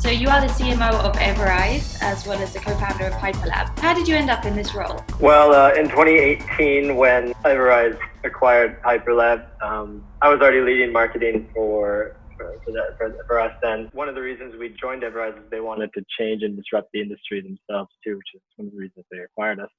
So you are the CMO of Everise as well as the co-founder of Hyperlab. How did you end up in this role? Well, in 2018, when Everise acquired Hyperlab, I was already leading marketing for us. And one of the reasons we joined Everise is they wanted to change and disrupt the industry themselves too, which is one of the reasons they acquired us.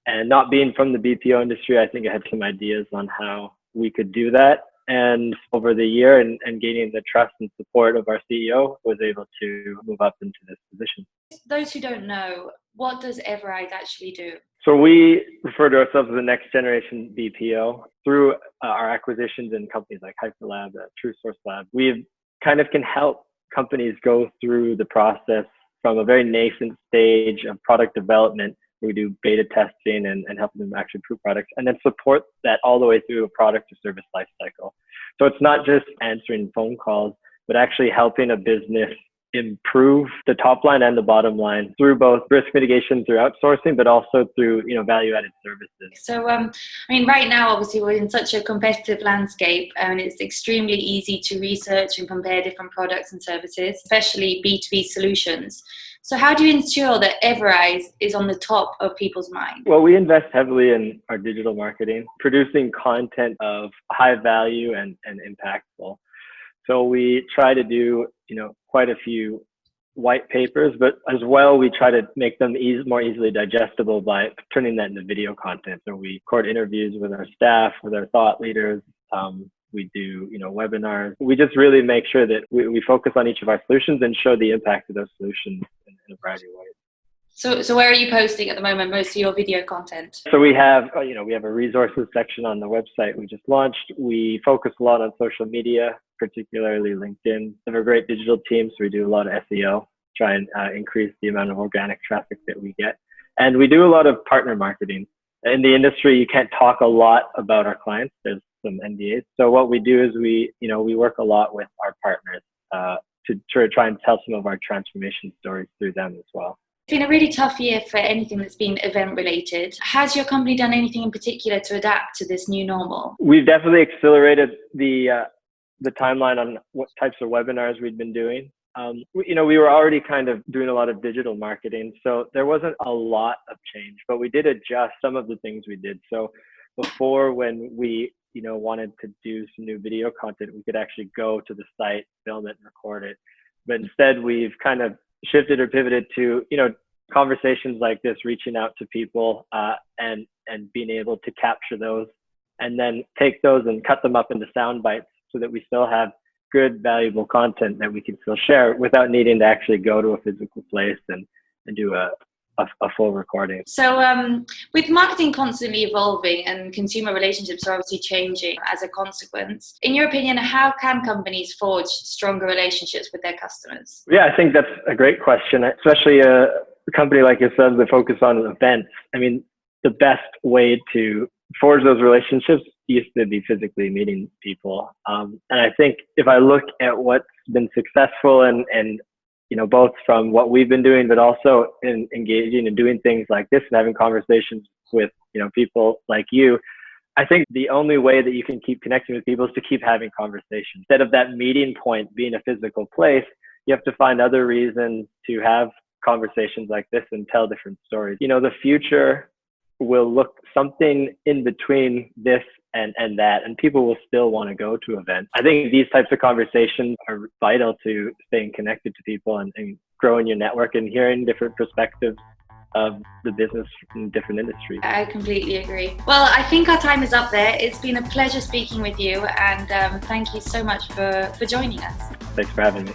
And not being from the BPO industry, I think I had some ideas on how we could do that. And over the year and gaining the trust and support of our CEO, was able to move up into this position. Those who don't know, what does Everise actually do? So we refer to ourselves as the next generation BPO through our acquisitions in companies like Hyperlab, TrueSource Lab. We kind of can help companies go through the process from a very nascent stage of product development. We do beta testing and helping them actually prove products, and then support that all the way through a product to service lifecycle. So it's not just answering phone calls, but actually helping a business improve the top line and the bottom line through both risk mitigation through outsourcing, but also through value-added services. So, right now, obviously, we're in such a competitive landscape, and it's extremely easy to research and compare different products and services, especially B2B solutions. So how do you ensure that Everise is on the top of people's minds? Well, we invest heavily in our digital marketing, producing content of high value and impactful. So we try to do, quite a few white papers, but as well, we try to make them more easily digestible by turning that into video content. So we record interviews with our staff, with our thought leaders. We do, webinars. We just really make sure that we focus on each of our solutions and show the impact of those solutions in a variety of ways. So where are you posting at the moment most of your video content? So we have, we have a resources section on the website we just launched. We focus a lot on social media, particularly LinkedIn. We have a great digital team, so we do a lot of SEO, try and increase the amount of organic traffic that we get. And we do a lot of partner marketing. In the industry, you can't talk a lot about our clients. There's some NDAs. So what we do is we work a lot with our partners to try and tell some of our transformation stories through them as well. It's been a really tough year for anything that's been event related. Has your company done anything in particular to adapt to this new normal? We've definitely accelerated the timeline on what types of webinars we'd been doing. We were already kind of doing a lot of digital marketing, so there wasn't a lot of change, but we did adjust some of the things we did. So before, when we wanted to do some new video content, we could actually go to the site, film it, and record it. But instead, we've kind of shifted or pivoted to, conversations like this, reaching out to people and being able to capture those and then take those and cut them up into sound bites so that we still have good, valuable content that we can still share without needing to actually go to a physical place and do a full recording. So with marketing constantly evolving and consumer relationships are obviously changing as a consequence, in your opinion, how can companies forge stronger relationships with their customers? Yeah, I think that's a great question, especially a company like yourself that focus on events. I mean, the best way to forge those relationships used to be physically meeting people. And I think if I look at what's been successful and both from what we've been doing, but also in engaging and doing things like this and having conversations with, people like you, I think the only way that you can keep connecting with people is to keep having conversations. Instead of that meeting point being a physical place, you have to find other reasons to have conversations like this and tell different stories. The future will look something in between this and that, and people will still want to go to events. I think these types of conversations are vital to staying connected to people and growing your network and hearing different perspectives of the business in different industries. I completely agree. Well, I think our time is up there. It's been a pleasure speaking with you, and thank you so much for joining us. Thanks for having me.